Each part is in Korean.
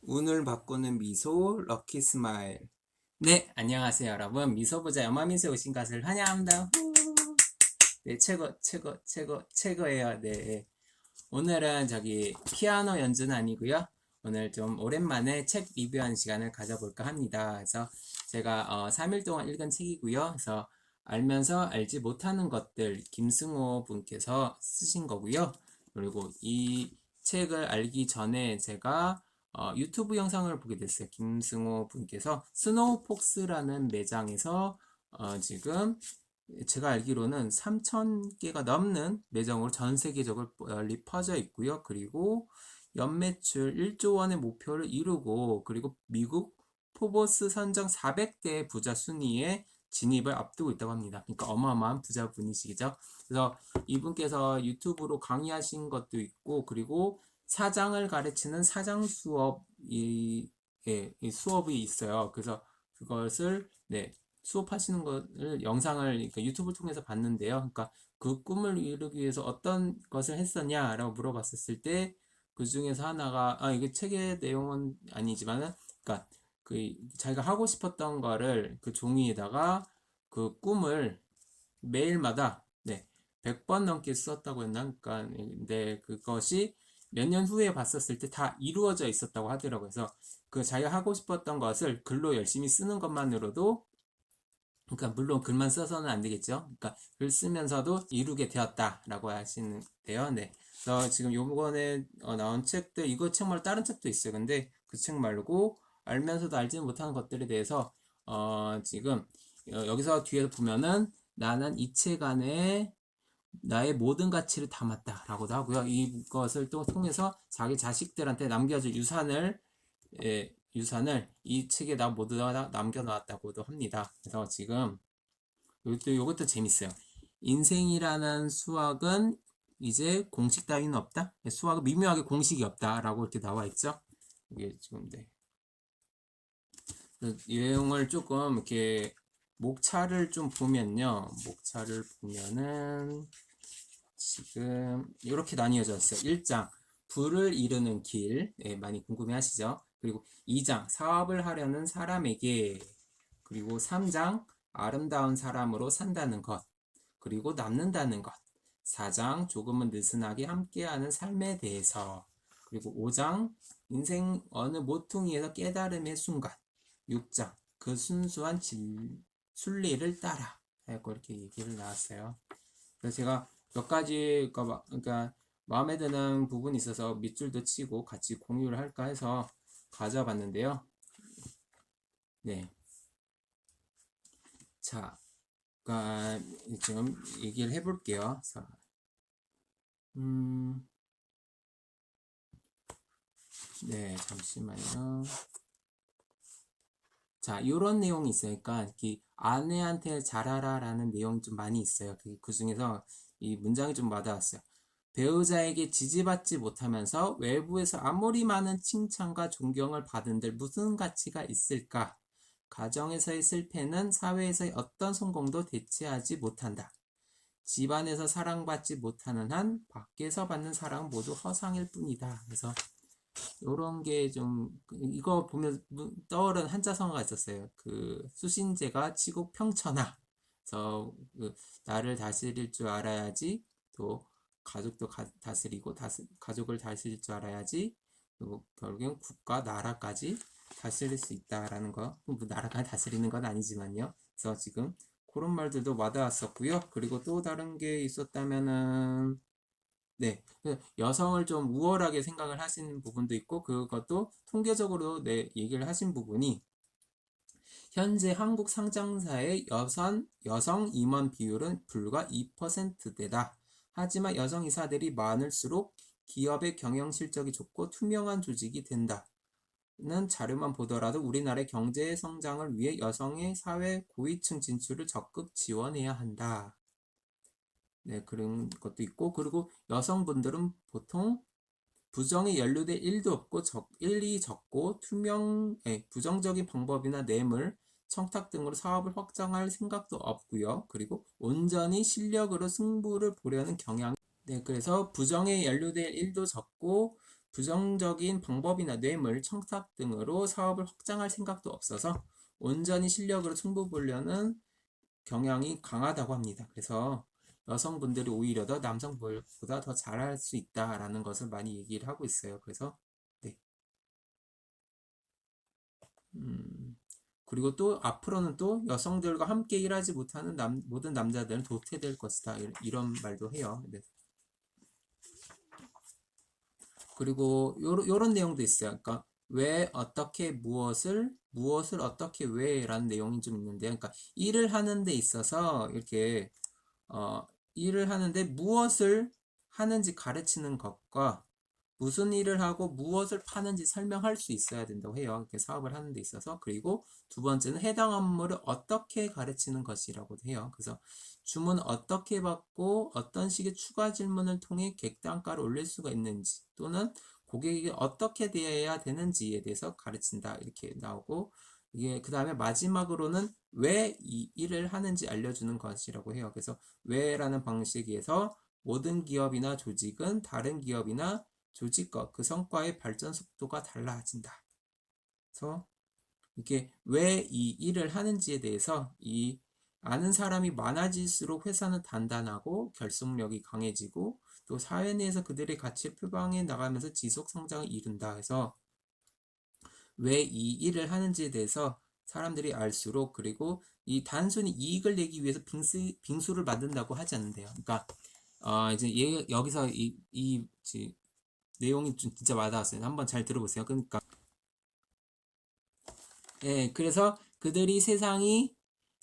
운을 바꾸는 미소 럭키 스마일. 네, 안녕하세요 여러분. 미소보자 연마미소에 오신 것을 환영합니다. 후. 네, 최고예요. 네, 오늘은 피아노 연주는 아니고요. 오늘 좀 오랜만에 책 리뷰하는 시간을 가져볼까 합니다. 그래서 제가 3일 동안 읽은 책이고요. 그래서 알면서 알지 못하는 것들 김승호 분께서 쓰신 거고요. 그리고 이 책을 알기 전에 제가 유튜브 영상을 보게 됐어요. 김승호 분께서 스노우폭스라는 매장에서 지금 제가 알기로는 3,000개가 넘는 매장으로 전 세계적으로 널리 퍼져 있고요. 그리고 연매출 1조 원의 목표를 이루고, 그리고 미국 포버스 선정 400대 부자 순위에 진입을 앞두고 있다고 합니다. 그러니까 어마어마한 부자분이시죠. 그래서 이분께서 유튜브로 강의하신 것도 있고, 그리고 사장을 가르치는 사장 수업이, 예, 이 수업이 있어요. 그래서 그것을, 네, 수업하시는 것을 영상을 그러니까 유튜브를 통해서 봤는데요. 그러니까 그 꿈을 이루기 위해서 어떤 것을 했었냐라고 물어봤었을 때 그 중에서 하나가, 이게 책의 내용은 아니지만은, 그러니까 그 자기가 하고 싶었던 거를 그 종이에다가 그 꿈을 매일마다, 네, 100번 넘게 썼다고 했나? 그러니까 근데 그것이 몇 년 후에 봤었을 때 다 이루어져 있었다고 하더라고요. 그래서 그 자기가 하고 싶었던 것을 글로 열심히 쓰는 것만으로도, 그러니까 물론 글만 써서는 안 되겠죠. 그러니까 글 쓰면서도 이루게 되었다라고 하시는데요. 네. 그래서 지금 요번에 나온 책들, 이거 책 말고 다른 책도 있어요. 근데 그 책 말고 알면서도 알지 못하는 것들에 대해서 지금 여기서 뒤에 보면은 나는 이 책 안에 나의 모든 가치를 담았다라고도 하고요. 이것을 또 통해서 자기 자식들한테 남겨줄 유산을, 유산을 이 책에다 모두 다 남겨놨다고도 합니다. 그래서 지금 요것도 재밌어요. 인생이라는 수학은 이제 공식 따위는 없다. 수학은 미묘하게 공식이 없다라고 이렇게 나와 있죠. 이게 지금, 네. 그 내용을 조금 이렇게 목차를 좀 보면요. 목차를 보면은 지금 이렇게 나뉘어져 있어요. 1장 부를 이루는 길, 많이 궁금해 하시죠? 그리고 2장 사업을 하려는 사람에게, 그리고 3장 아름다운 사람으로 산다는 것, 그리고 남는다는 것, 4장 조금은 느슨하게 함께하는 삶에 대해서, 그리고 5장 인생 어느 모퉁이에서 깨달음의 순간, 6장 그 순수한 순리를 따라 하고 이렇게 얘기를 나왔어요. 그래서 제가 몇 가지 그러니까 마음에 드는 부분이 있어서 밑줄도 치고 같이 공유를 할까 해서 가져봤는데요. 네, 자, 그러니까 지금 얘기를 해볼게요. 자, 네, 잠시만요. 자, 이런 내용이 있어요. 그러니까 아내한테 잘하라라는 내용이 좀 많이 있어요. 그 중에서 이 문장이 좀 와닿았어요. 배우자에게 지지받지 못하면서 외부에서 아무리 많은 칭찬과 존경을 받은들 무슨 가치가 있을까? 가정에서의 실패는 사회에서의 어떤 성공도 대체하지 못한다. 집안에서 사랑받지 못하는 한 밖에서 받는 사랑은 모두 허상일 뿐이다. 그래서 요런 게 좀, 이거 보면 떠오른 한자성어가 있었어요. 그 수신제가 치국 평천하. 그래서 나를 다스릴 줄 알아야지, 또 가족도 다스리고 가족을 다스릴 줄 알아야지, 그리고 결국엔 국가 나라까지 다스릴 수 있다라는 거. 뭐 나라까지 다스리는 건 아니지만요. 그래서 지금 그런 말들도 와닿았었고요. 그리고 또 다른 게 있었다면은, 네, 여성을 좀 우월하게 생각을 하시는 부분도 있고, 그것도 통계적으로 얘기를 하신 부분이, 현재 한국 상장사의 여성 임원 비율은 불과 2%대다. 하지만 여성 이사들이 많을수록 기업의 경영 실적이 좋고 투명한 조직이 된다는 자료만 보더라도 우리나라의 경제 성장을 위해 여성의 사회 고위층 진출을 적극 지원해야 한다. 네, 그런 것도 있고, 그리고 여성분들은 보통 부정에 연루될 일도 없고 일이 적고 부정적인 방법이나 뇌물, 청탁 등으로 사업을 확장할 생각도 없고요. 그리고 온전히 실력으로 승부를 보려는 경향. 네, 그래서 부정에 연루될 일도 적고 부정적인 방법이나 뇌물, 청탁 등으로 사업을 확장할 생각도 없어서 온전히 실력으로 승부 보려는 경향이 강하다고 합니다. 그래서 여성분들이 오히려 더 남성보다 더 잘할 수 있다라는 것을 많이 얘기를 하고 있어요. 그래서 네. 그리고 또 앞으로는 또 여성들과 함께 일하지 못하는 모든 남자들은 도태될 것이다. 이런 말도 해요. 네. 그리고 요런 내용도 있어요. 그러니까 왜 어떻게 무엇을 어떻게 왜라는 내용이 좀 있는데요. 그러니까 일을 하는 데 있어서 이렇게 일을 하는데 무엇을 하는지 가르치는 것과 무슨 일을 하고 무엇을 파는지 설명할 수 있어야 된다고 해요. 이렇게 사업을 하는 데 있어서. 그리고 두 번째는 해당 업무를 어떻게 가르치는 것이라고도 해요. 그래서 주문 어떻게 받고 어떤 식의 추가 질문을 통해 객단가를 올릴 수가 있는지 또는 고객에게 어떻게 대해야 되는지에 대해서 가르친다. 이렇게 나오고 이게 그 다음에 마지막으로는 왜 이 일을 하는지 알려주는 것이라고 해요. 그래서 왜라는 방식에서 모든 기업이나 조직은 다른 기업이나 조직과 그 성과의 발전 속도가 달라진다. 그래서 이게 왜 이 일을 하는지에 대해서 이 아는 사람이 많아질수록 회사는 단단하고 결속력이 강해지고 또 사회 내에서 그들의 가치를 표방해 나가면서 지속 성장을 이룬다. 해서 왜 이 일을 하는지에 대해서 사람들이 알수록 그리고 이 단순히 이익을 내기 위해서 빙수를 만든다고 하지 않는데요. 그러니까 이제 여기서 이 내용이 좀 진짜 와닿았어요. 한번 잘 들어보세요. 그러니까 그래서 그들이 세상이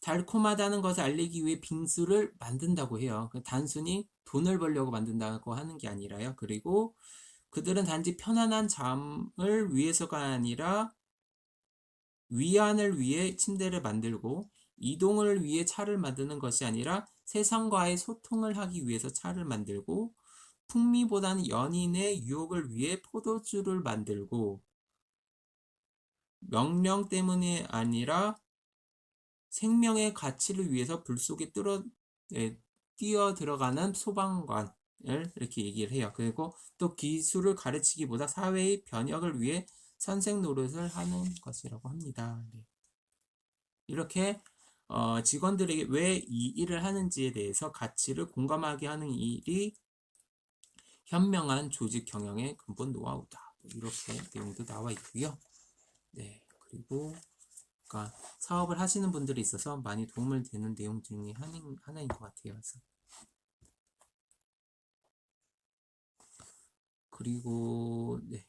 달콤하다는 것을 알리기 위해 빙수를 만든다고 해요. 단순히 돈을 벌려고 만든다고 하는 게 아니라요. 그리고 그들은 단지 편안한 잠을 위해서가 아니라 위안을 위해 침대를 만들고 이동을 위해 차를 만드는 것이 아니라 세상과의 소통을 하기 위해서 차를 만들고 풍미보다는 연인의 유혹을 위해 포도주를 만들고 명령 때문이 아니라 생명의 가치를 위해서 불 속에 뛰어 들어가는 소방관을 이렇게 얘기를 해요. 그리고 또 기술을 가르치기보다 사회의 변혁을 위해 선생 노릇을 하는 것이라고 합니다. 네. 이렇게 직원들에게 왜 이 일을 하는지에 대해서 가치를 공감하게 하는 일이 현명한 조직 경영의 근본 노하우다. 이렇게 내용도 나와 있고요. 네, 그리고 그러니까 사업을 하시는 분들이 있어서 많이 도움을 되는 내용 중에 하나인 것 같아요. 그래서 그리고 네,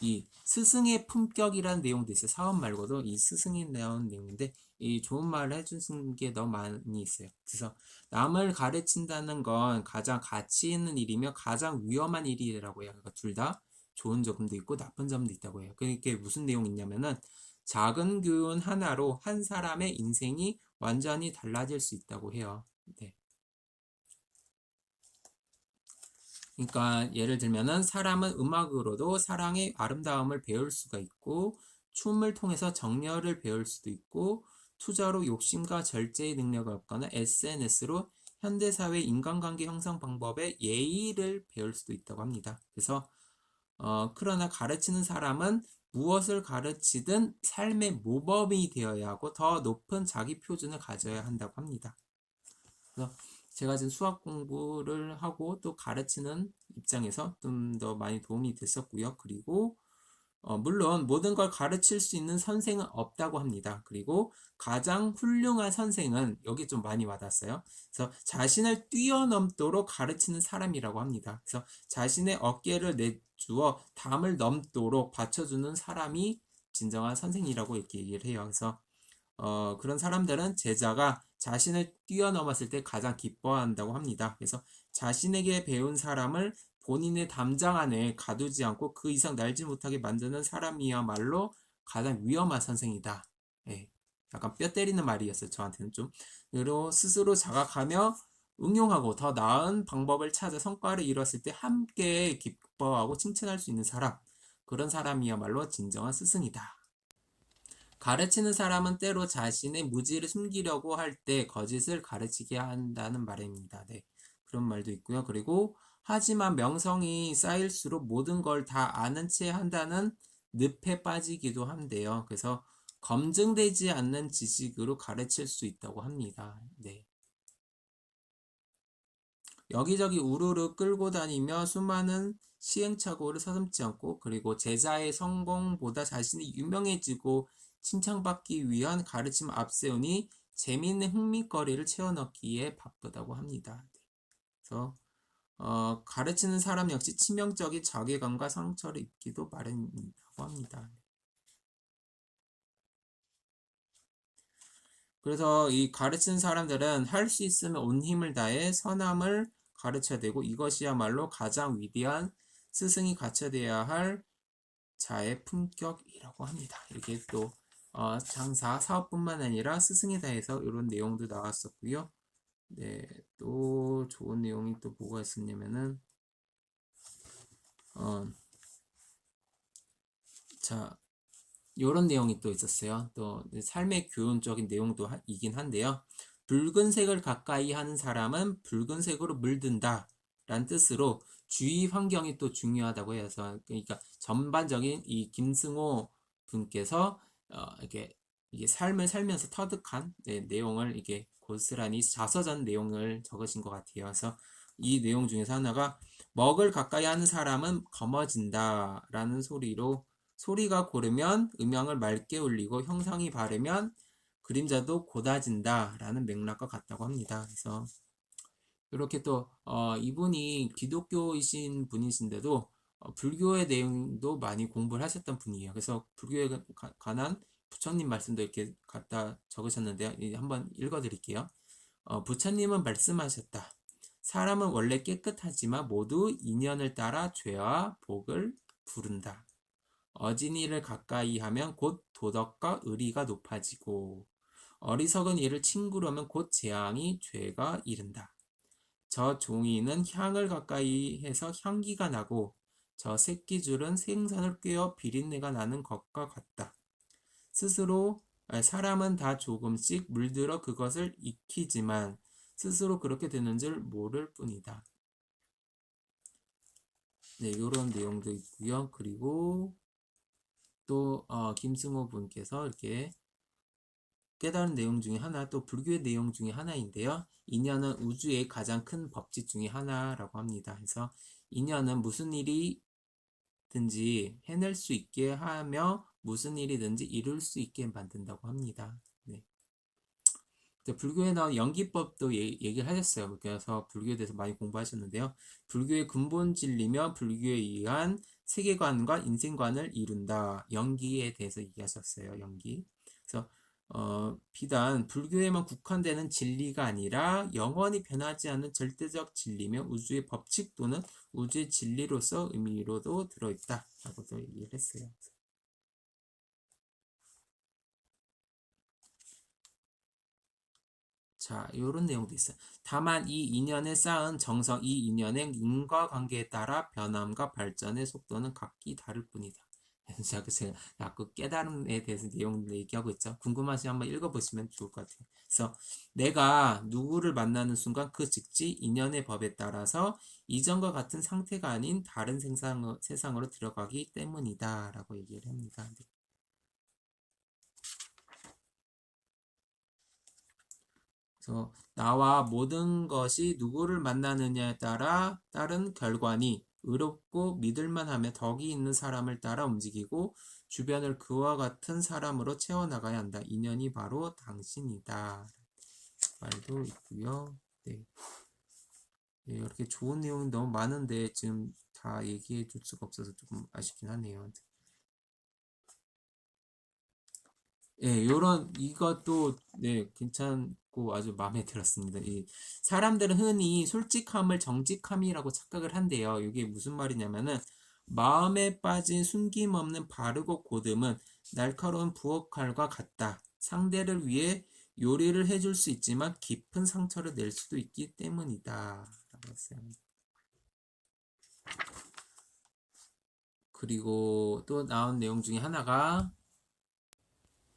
이 스승의 품격이라는 내용도 있어요. 사업 말고도 이 스승이 나온 내용인데 이 좋은 말을 해주신 게 너무 많이 있어요. 그래서 남을 가르친다는 건 가장 가치 있는 일이며 가장 위험한 일이라고 해요. 그러니까 둘 다 좋은 점도 있고 나쁜 점도 있다고 해요. 그게 무슨 내용이 있냐면은 작은 교훈 하나로 한 사람의 인생이 완전히 달라질 수 있다고 해요. 네. 그러니까 예를 들면은 사람은 음악으로도 사랑의 아름다움을 배울 수가 있고 춤을 통해서 정열을 배울 수도 있고 투자로 욕심과 절제의 능력을 얻거나 SNS로 현대사회 인간관계 형성 방법의 예의를 배울 수도 있다고 합니다. 그래서 그러나 가르치는 사람은 무엇을 가르치든 삶의 모범이 되어야 하고 더 높은 자기 표준을 가져야 한다고 합니다. 그래서 제가 지금 수학 공부를 하고 또 가르치는 입장에서 좀 더 많이 도움이 됐었고요. 그리고 물론 모든 걸 가르칠 수 있는 선생은 없다고 합니다. 그리고 가장 훌륭한 선생은 여기 좀 많이 와닿았어요. 그래서 자신을 뛰어넘도록 가르치는 사람이라고 합니다. 그래서 자신의 어깨를 내주어 담을 넘도록 받쳐주는 사람이 진정한 선생이라고 이렇게 얘기를 해요. 그래서 그런 사람들은 제자가 자신을 뛰어넘었을 때 가장 기뻐한다고 합니다. 그래서 자신에게 배운 사람을 본인의 담장 안에 가두지 않고 그 이상 날지 못하게 만드는 사람이야말로 가장 위험한 선생이다. 예, 약간 뼈 때리는 말이었어요. 저한테는 좀. 그리고 스스로 자각하며 응용하고 더 나은 방법을 찾아 성과를 이뤘을 때 함께 기뻐하고 칭찬할 수 있는 사람. 그런 사람이야말로 진정한 스승이다. 가르치는 사람은 때로 자신의 무지를 숨기려고 할 때 거짓을 가르치게 한다는 말입니다. 네, 그런 말도 있고요. 그리고 하지만 명성이 쌓일수록 모든 걸 다 아는 채 한다는 늪에 빠지기도 한대요. 그래서 검증되지 않는 지식으로 가르칠 수 있다고 합니다. 네. 여기저기 우르르 끌고 다니며 수많은 시행착오를 서슴지 않고 그리고 제자의 성공보다 자신이 유명해지고 칭찬받기 위한 가르침을 앞세우니 재미있는 흥미거리를 채워넣기에 바쁘다고 합니다. 그래서 가르치는 사람 역시 치명적인 자괴감과 상처를 입기도 마련이라고 합니다. 그래서 이 가르치는 사람들은 할 수 있으면 온 힘을 다해 선함을 가르쳐야 되고 이것이야말로 가장 위대한 스승이 갖춰야 할 자의 품격이라고 합니다. 이렇게 또 장사 사업뿐만 아니라 스승에 대해서 이런 내용도 나왔었고요. 네, 또 좋은 내용이 또 뭐가 있었냐면은 자 이런 내용이 또 있었어요. 또 삶의 교훈적인 내용도 이긴 한데요. 붉은색을 가까이 하는 사람은 붉은색으로 물든다 라는 뜻으로 주위 환경이 또 중요하다고 해서 그러니까 전반적인 이 김승호 분께서 이게 삶을 살면서 터득한 내용을 이게 고스란히 자서전 내용을 적으신 것 같아요. 그래서 이 내용 중에서 하나가 먹을 가까이 하는 사람은 검어진다 라는 소리가 고르면 음향을 맑게 울리고 형상이 바르면 그림자도 곧아진다 라는 맥락과 같다고 합니다. 그래서 이렇게 또 이분이 기독교이신 분이신데도 불교의 내용도 많이 공부를 하셨던 분이에요. 그래서 불교에 관한 부처님 말씀도 이렇게 갖다 적으셨는데요. 한번 읽어드릴게요. 부처님은 말씀하셨다. 사람은 원래 깨끗하지만 모두 인연을 따라 죄와 복을 부른다. 어진이를 가까이 하면 곧 도덕과 의리가 높아지고 어리석은 이를 친구로 하면 곧 재앙이 죄가 이른다. 저 종이는 향을 가까이 해서 향기가 나고 저 새끼줄은 생선을 꿰어 비린내가 나는 것과 같다. 스스로 사람은 다 조금씩 물들어 그것을 익히지만 스스로 그렇게 되는 줄 모를 뿐이다. 네, 이런 내용도 있고요. 그리고 또 김승호 분께서 이렇게 깨달은 내용 중에 하나, 또 불교의 내용 중에 하나인데요. 인연은 우주의 가장 큰 법칙 중에 하나라고 합니다. 그래서 인연은 무슨 일이든지 해낼 수 있게 하며 무슨 일이든지 이룰 수 있게 만든다고 합니다. 네. 불교에 나온 연기법도 얘기를 하셨어요. 그래서 불교에 대해서 많이 공부하셨는데요. 불교의 근본 진리며 불교에 의한 세계관과 인생관을 이룬다. 연기에 대해서 얘기하셨어요. 연기. 그래서 비단 불교에만 국한되는 진리가 아니라 영원히 변하지 않는 절대적 진리며 우주의 법칙 또는 우주의 진리로서 의미로도 들어있다. 라고도 얘기를 했어요. 자, 이런 내용도 있어요. 다만 이 인연에 쌓은 정성, 이 인연의 인과관계에 따라 변함과 발전의 속도는 각기 다를 뿐이다. 제가 자꾸 깨달음에 대해서 내용을 얘기하고 있죠. 궁금하시면 한번 읽어보시면 좋을 것 같아요. 그래서 내가 누구를 만나는 순간 그 즉시 인연의 법에 따라서 이전과 같은 상태가 아닌 다른 세상으로 들어가기 때문이다. 라고 얘기를 합니다. 그래서 나와 모든 것이 누구를 만나느냐에 따라 따른 결과니 의롭고 믿을만하며 덕이 있는 사람을 따라 움직이고 주변을 그와 같은 사람으로 채워나가야 한다. 인연이 바로 당신이다. 말도 있고요. 네. 네, 이렇게 좋은 내용이 너무 많은데 지금 다 얘기해 줄 수가 없어서 조금 아쉽긴 하네요. 예, 요런 이것도 네, 괜찮고 아주 마음에 들었습니다. 이 사람들은 흔히 솔직함을 정직함이라고 착각을 한대요. 이게 무슨 말이냐면은 마음에 빠진 숨김없는 바르고 고듬은 날카로운 부엌칼과 같다. 상대를 위해 요리를 해줄 수 있지만 깊은 상처를 낼 수도 있기 때문이다. 라고 했어요. 그리고 또 나온 내용 중에 하나가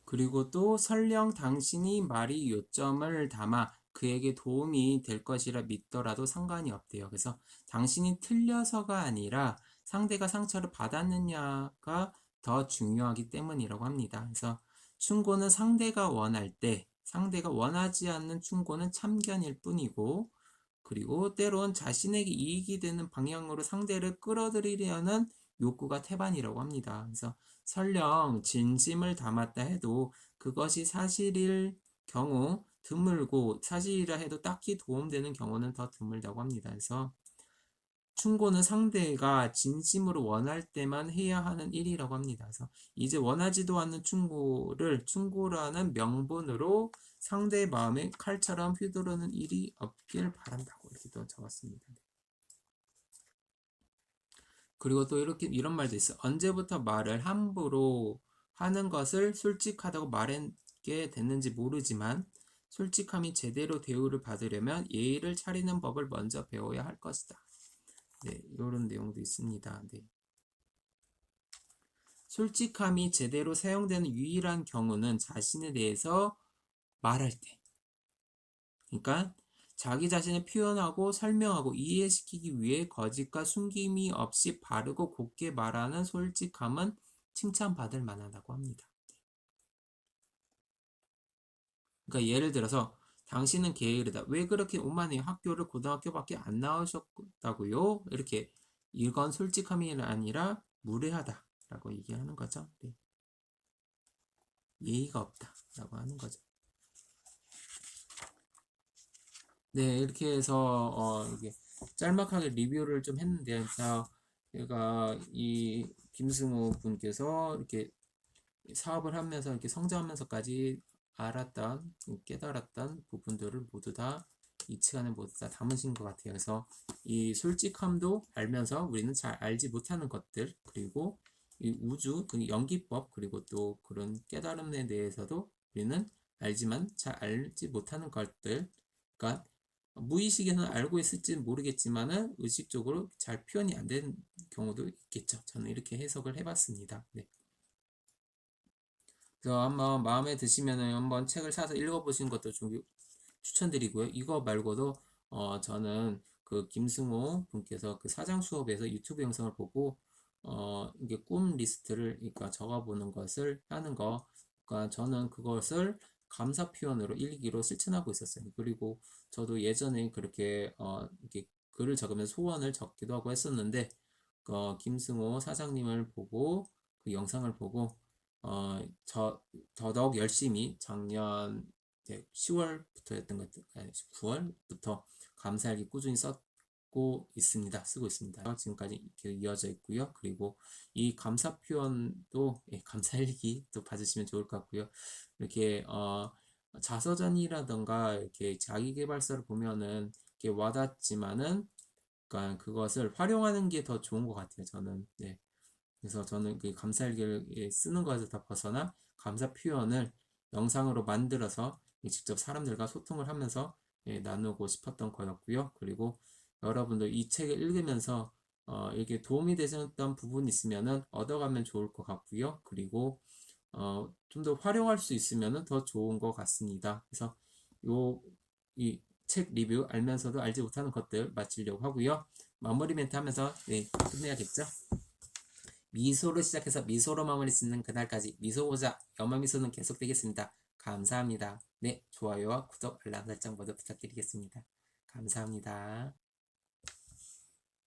그리고 또 설령 당신이 말이 요점을 담아 그에게 도움이 될 것이라 믿더라도 상관이 없대요. 그래서 당신이 틀려서가 아니라 상대가 상처를 받았느냐가 더 중요하기 때문이라고 합니다. 그래서 충고는 상대가 원할 때, 상대가 원하지 않는 충고는 참견일 뿐이고, 그리고 때론 자신에게 이익이 되는 방향으로 상대를 끌어들이려는 욕구가 태반이라고 합니다. 그래서 설령 진심을 담았다 해도 그것이 사실일 경우 드물고, 사실이라 해도 딱히 도움되는 경우는 더 드물다고 합니다. 그래서 충고는 상대가 진심으로 원할 때만 해야 하는 일이라고 합니다. 그래서 이제 원하지도 않는 충고를 충고라는 명분으로 상대의 마음에 칼처럼 휘두르는 일이 없길 바란다고 이렇게 또 적었습니다. 그리고 또 이런 말도 있어. 언제부터 말을 함부로 하는 것을 솔직하다고 말하게 됐는지 모르지만 솔직함이 제대로 대우를 받으려면 예의를 차리는 법을 먼저 배워야 할 것이다. 네, 이런 내용도 있습니다. 네. 솔직함이 제대로 사용되는 유일한 경우는 자신에 대해서 말할 때. 그러니까 자기 자신을 표현하고 설명하고 이해시키기 위해 거짓과 숨김이 없이 바르고 곱게 말하는 솔직함은 칭찬받을 만하다고 합니다. 그러니까 예를 들어서 당신은 게으르다. 왜 그렇게 오만해요? 학교를 고등학교밖에 안 나오셨다고요? 이렇게 이건 솔직함이 아니라 무례하다 라고 얘기하는 거죠. 네. 예의가 없다 라고 하는 거죠. 네, 이렇게 해서 이게 짤막하게 리뷰를 좀 했는데, 제가 이 김승우 분께서 이렇게 사업을 하면서 이렇게 성장하면서까지 알았던, 깨달았던 부분들을 모두 다 이 시간에 모두 다 담으신 것 같아요. 그래서 이 솔직함도 알면서 우리는 잘 알지 못하는 것들, 그리고 이 우주, 그 연기법, 그리고 또 그런 깨달음에 대해서도 우리는 알지만 잘 알지 못하는 것들, 그러니까 무의식에서는 알고 있을지 모르겠지만은 의식적으로 잘 표현이 안 되는 경우도 있겠죠. 저는 이렇게 해석을 해봤습니다. 네. 그래서 한번 마음에 드시면은 한번 책을 사서 읽어보시는 것도 좀 추천드리고요. 이거 말고도 저는 그 김승호 분께서 그 사장 수업에서 유튜브 영상을 보고 이게 꿈 리스트를 그러니까 적어보는 것을 하는 거, 그러니까 저는 그것을 감사 표현으로 일기로 실천하고 있었어요. 그리고 저도 예전에 그렇게 이렇게 글을 적으면서 소원을 적기도 하고 했었는데 김승호 사장님을 보고 그 영상을 보고 더더욱 열심히 작년 10월부터였던 것 같아요. 9월부터 감사일기 꾸준히 쓰고 있습니다. 지금까지 이렇게 이어져 있고요. 그리고 이 감사 표현도 감사일기 또 봐주시면 좋을 것 같고요. 이렇게 자서전이라던가 이렇게 자기계발서를 보면은 이렇게 와닿지만은 그러니까 그것을 활용하는 게 더 좋은 것 같아요. 저는. 네. 그래서 저는 그 감사일기를 쓰는 것에서 다 벗어나 감사 표현을 영상으로 만들어서 직접 사람들과 소통을 하면서 나누고 싶었던 거였고요. 그리고 여러분들 이 책을 읽으면서 이게 도움이 되셨던 부분이 있으면은 얻어가면 좋을 것 같고요. 그리고 좀 더 활용할 수 있으면은 더 좋은 것 같습니다. 그래서 이 책 리뷰 알면서도 알지 못하는 것들 마치려고 하고요. 마무리 멘트 하면서 끝내야겠죠? 미소로 시작해서 미소로 마무리 짓는 그날까지 미소보자 염화미소는 계속되겠습니다. 감사합니다. 네, 좋아요와 구독, 알람 설정 모두 부탁드리겠습니다. 감사합니다.